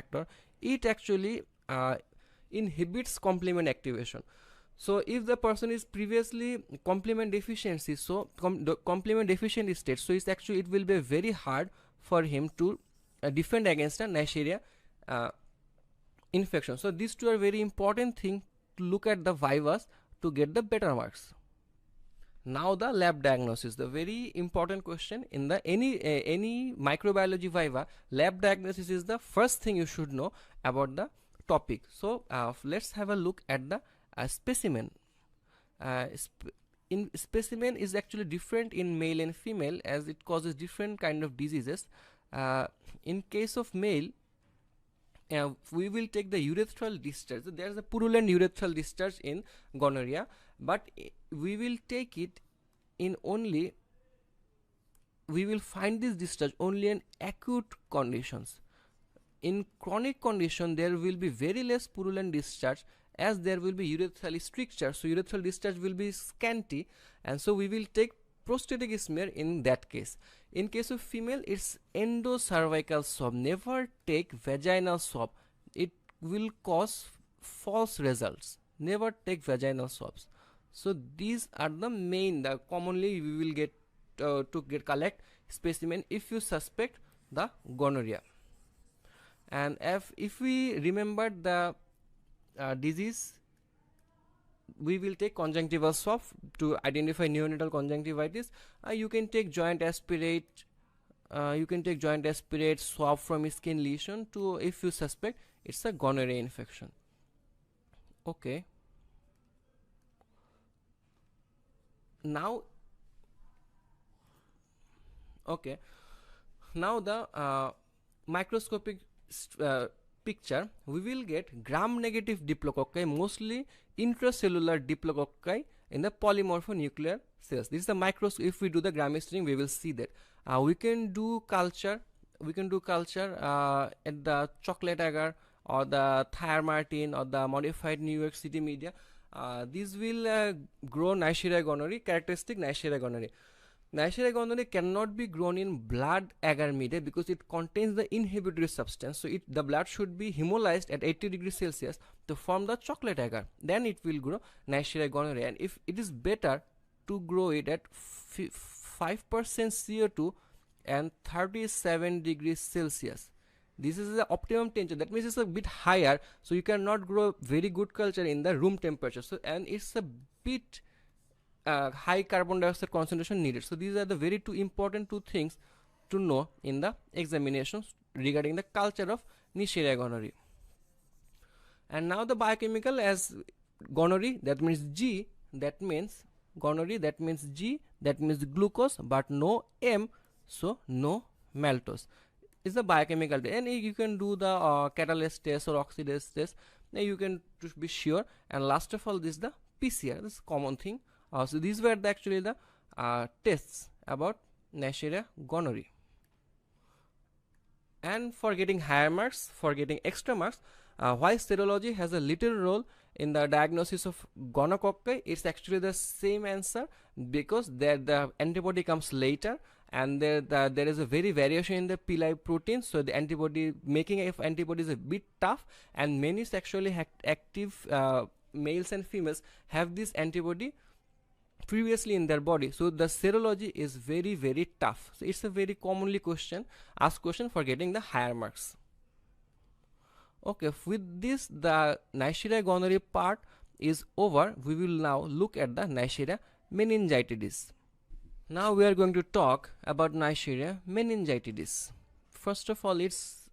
factor, it actually inhibits complement activation. So if the person is previously complement deficiency, so complement deficient state, so it's actually, it will be very hard for him to defend against a Neisseria infection. So these two are very important thing to look at the vivas to get the better marks. Now the lab diagnosis, the very important question in the any microbiology viva. Lab diagnosis is the first thing you should know about the topic. So let's have a look at the specimen. In specimen is actually different in male and female, as it causes different kind of diseases. In case of male, we will take the urethral discharge. So there is a purulent urethral discharge in gonorrhea, but we will take it in only, we will find this discharge only in acute conditions. In chronic condition, there will be very less purulent discharge, as there will be urethral stricture, so urethral discharge will be scanty, and so we will take prostatic smear in that case. In case of female, it's endocervical swab. Never take vaginal swab, it will cause false results. Never take vaginal swabs. So these are the main, the commonly we will get to collect specimen if you suspect the gonorrhea. And if we remember the disease, we will take conjunctival swab to identify neonatal conjunctivitis. You can take joint aspirate, swab from skin lesion to, if you suspect it's a gonorrhea infection. Okay, now the microscopic picture, we will get gram negative diplococci, mostly intracellular diplococci in the polymorphonuclear cells. This is the microscope. If we do the gram staining, we will see that. We can do culture at the chocolate agar or the Thiermartin or the modified New York City media. These will grow Neisseria gonorrhoeae, characteristic Neisseria gonorrhoeae. Neisseria gonorrhoeae cannot be grown in blood agar media because it contains the inhibitory substance. So the blood should be hemolyzed at 80 degrees Celsius to form the chocolate agar. Then it will grow Neisseria gonorrhoeae. And if it is better to grow it at 5% CO2 and 37 degrees Celsius. This is the optimum temperature. That means it's a bit higher. So you cannot grow very good culture in the room temperature. So and it's a bit high carbon dioxide concentration needed. So these are the very two important things to know in the examinations regarding the culture of Neisseria gonorrhoeae. And now the biochemical, as gonorrhea, that means G, that means gonorrhea, that means G, that means glucose, but no M, so no maltose. Is the biochemical, and you can do the catalase test or oxidase test. Now you can to be sure. And last of all, this is the PCR. This is common thing. So these were actually the tests about Neisseria gonorrhoeae. And for getting higher marks, for getting extra marks, why serology has a little role in the diagnosis of gonococci, it's actually the same answer, because the antibody comes later, and there is a very variation in the P-live protein, so the antibody making of antibody is a bit tough, and many sexually active males and females have this antibody previously in their body, so the serology is very, very tough. So it's a very commonly asked question for getting the higher marks. Okay, with this the Neisseria gonorrhoeae part is over. We will now look at the Neisseria meningitidis. Now we are going to talk about Neisseria meningitidis. First of all, its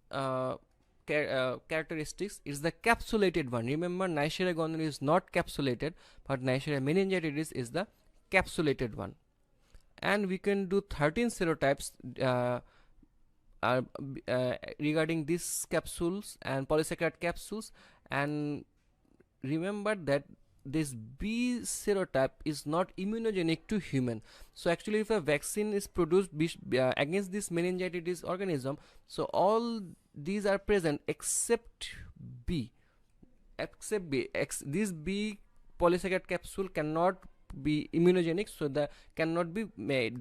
characteristics is the capsulated one. Remember, Neisseria gonorrhoeae is not capsulated, but Neisseria meningitidis is the capsulated one. And we can do 13 serotypes regarding these capsules and polysaccharide capsules. And remember that this B serotype is not immunogenic to human. So actually, if a vaccine is produced against this meningitidis organism, so all these are present except B. This B polysaccharide capsule cannot be immunogenic, so the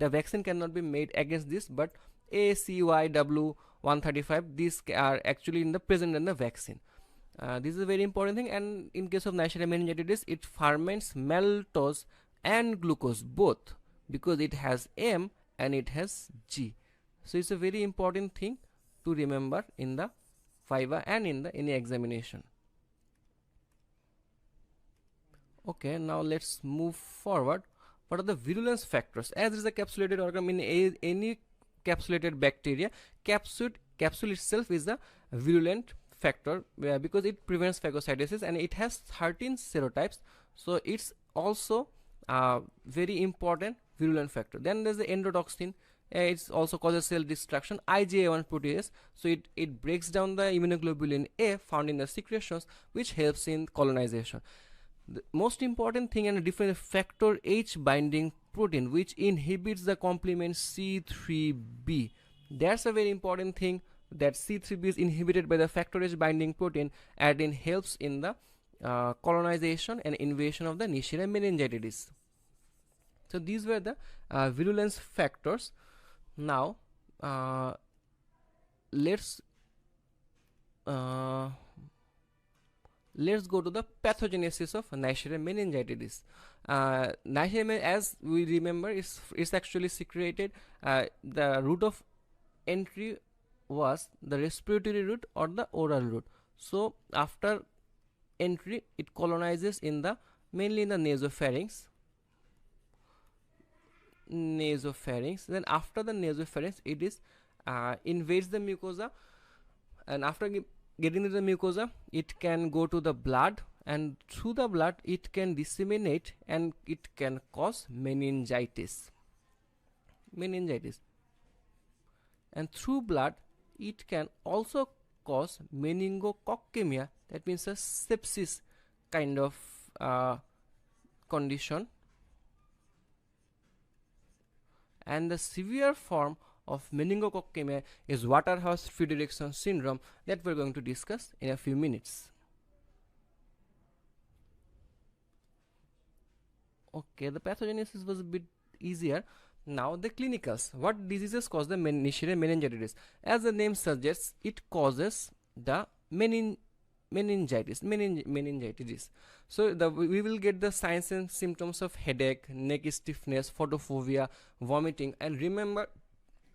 vaccine cannot be made against this, but A, C, Y, W, 135, these are actually in the present in the vaccine. This is a very important thing. And in case of Neisseria meningitidis, it ferments maltose and glucose both, because it has M and it has G. So it's a very important thing to remember in the Viva and in the any examination. Okay, now let's move forward. What are the virulence factors? As it is a capsulated organism, in any capsulated bacteria, capsule itself is the virulent factor, because it prevents phagocytosis and it has 13 serotypes. So it's also a very important virulent factor. Then there's the endotoxin. It's also causes cell destruction, IgA1 protease. So it breaks down the immunoglobulin A found in the secretions, which helps in colonization. The most important thing, and a different factor H binding protein, which inhibits the complement C3b. That's a very important thing, that C3b is inhibited by the factor H binding protein, and it helps in the colonization and invasion of the Neisseria meningitidis. So these were the virulence factors. Now let's go to the pathogenesis of Neisseria meningitidis. Neisseria, as we remember, is actually secreted. The route of entry was the respiratory route or the oral route. So after entry, it colonizes in the mainly in the nasopharynx. Then after the nasopharynx, it is invades the mucosa, and after getting into the mucosa, it can go to the blood, and through the blood it can disseminate and it can cause meningitis. And through blood it can also cause meningococcemia, that means a sepsis kind of condition. And the severe form of meningococcemia is Waterhouse-Friderichsen syndrome, that we're going to discuss in a few minutes. Okay, the pathogenesis was a bit easier. Now the clinicals. What diseases cause the Neisseria meningitidis? As the name suggests, it causes the meningitis. So we will get the signs and symptoms of headache, neck stiffness, photophobia, vomiting. And remember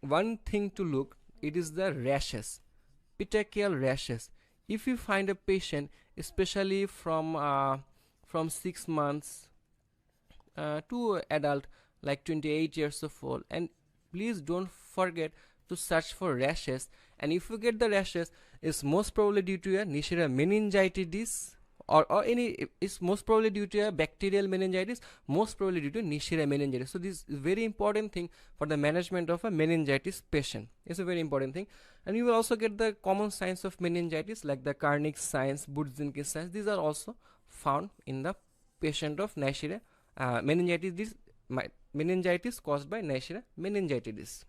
one thing to look, it is the rashes, petechial rashes. If you find a patient, especially from 6 months to adult like 28 years of old, and please don't forget to search for rashes. And if you get the rashes, it's most probably due to a Neisseria meningitidis, or it's most probably due to a bacterial meningitis, most probably due to Neisseria meningitis. So this is very important thing for the management of a meningitis patient. It's a very important thing. And you will also get the common signs of meningitis like the Karnik signs, Budzinski signs. These are also found in the patient of Neisseria meningitis. Meningitis caused by Neisseria meningitidis.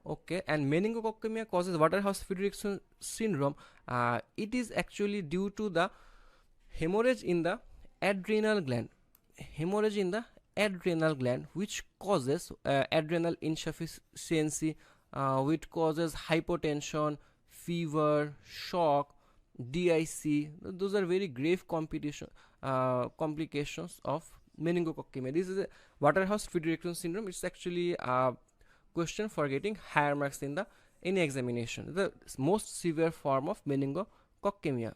Okay, and meningococcemia causes Waterhouse-Friderichsen syndrome. It is actually due to the hemorrhage in the adrenal gland. Which causes adrenal insufficiency, which causes hypotension, fever, shock, DIC. Those are very grave complications of meningococcemia. This is a Waterhouse-Friderichsen syndrome. It's actually a question for getting higher marks in the any examination. The most severe form of meningococcemia.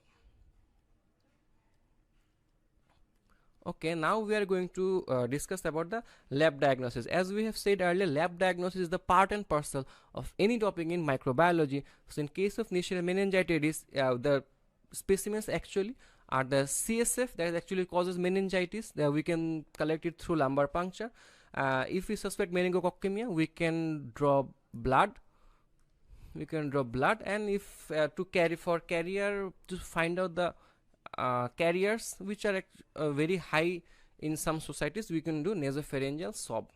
Okay, now we are going to discuss about the lab diagnosis. As we have said earlier, lab diagnosis is the part and parcel of any topic in microbiology. So in case of Neisseria meningitidis, the specimens actually are the CSF that actually causes meningitis. We can collect it through lumbar puncture. If we suspect meningococcemia, we can draw blood. And if to carrier to find out the carriers which are very high in some societies, we can do nasopharyngeal swab.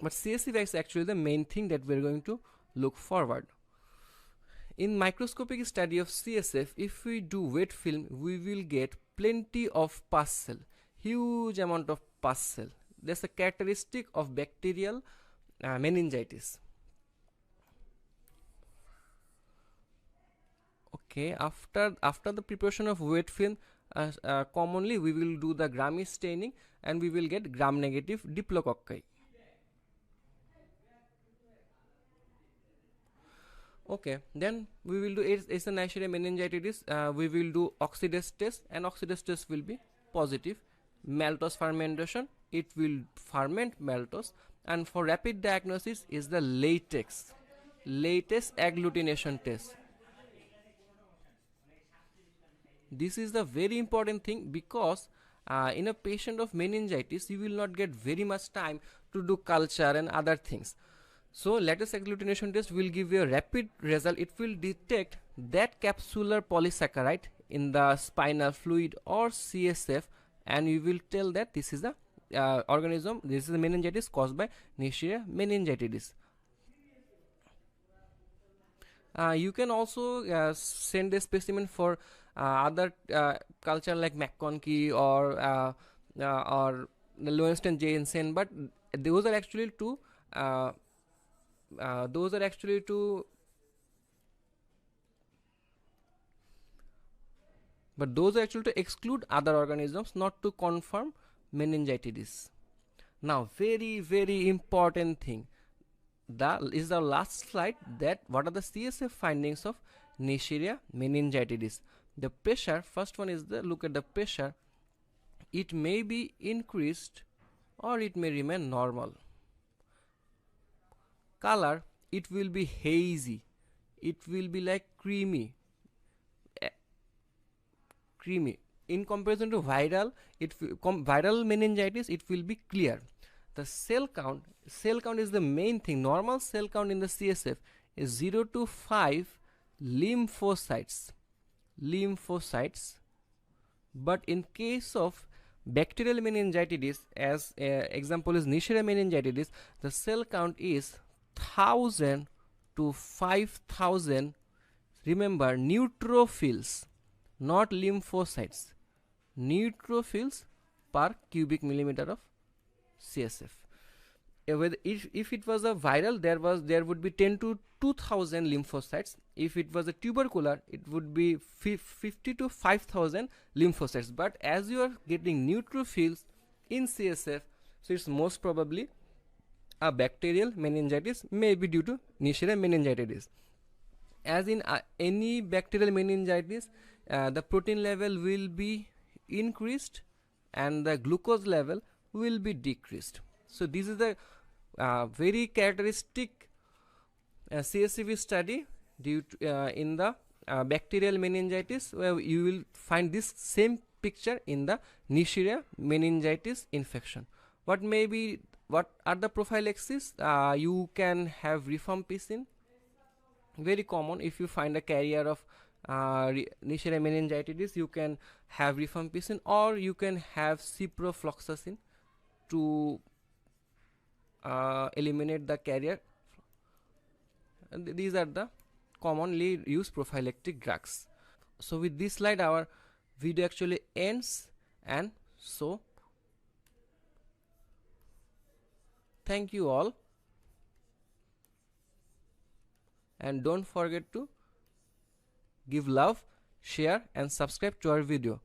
But CSF is actually the main thing that we're going to look forward. In microscopic study of CSF, if we do wet film, we will get plenty of pus cell, huge amount of pus cell. That's a characteristic of bacterial meningitis. Okay, after the preparation of wet film, commonly we will do the Grammy staining and we will get gram negative diplococci. Okay, then we will do it's a Neisseria meningitidis. We will do oxidase test, and oxidase test will be positive. Maltose fermentation, it will ferment maltose, and for rapid diagnosis is the latex agglutination test. This is the very important thing, because in a patient of meningitis you will not get very much time to do culture and other things. So lattice agglutination test will give you a rapid result. It will detect that capsular polysaccharide in the spinal fluid or CSF, and you will tell that this is the organism, this is the meningitis caused by Neisseria meningitidis. You can also send a specimen for other culture like McConkey or Lowenstein Jensen, but those are actually to those are actually to but those are actually to exclude other organisms, not to confirm meningitis. Now, very important thing, that is the last slide, that what are the CSF findings of Neisseria meningitidis. The pressure, first one is the look at the pressure. It may be increased or it may remain normal. Color, it will be hazy, it will be like creamy. In comparison to viral, viral meningitis, it will be clear. The cell count is the main thing. Normal cell count in the CSF is 0 to 5 lymphocytes. But in case of bacterial meningitis, as example is Neisseria meningitidis, the cell count is 1000 to 5000. Remember, neutrophils, not lymphocytes. Neutrophils per cubic millimeter of CSF. If it was a viral, there would be 10 to 2000 lymphocytes. If it was a tubercular, it would be 50 to 5000 lymphocytes. But as you are getting neutrophils in CSF, so it's most probably a bacterial meningitis, may be due to Neisseria meningitidis. As in any bacterial meningitis, the protein level will be increased and the glucose level will be decreased. So this is the very characteristic CSCV study due to, in the bacterial meningitis, where you will find this same picture in the Neisseria meningitis infection. What are the prophylaxis? You can have rifampicin, very common. If you find a carrier of Neisseria meningitidis, you can have rifampicin, or you can have ciprofloxacin to eliminate the carrier. And these are the commonly used prophylactic drugs. So with this slide, our video actually ends, and so thank you all, and don't forget to give love, share and subscribe to our video.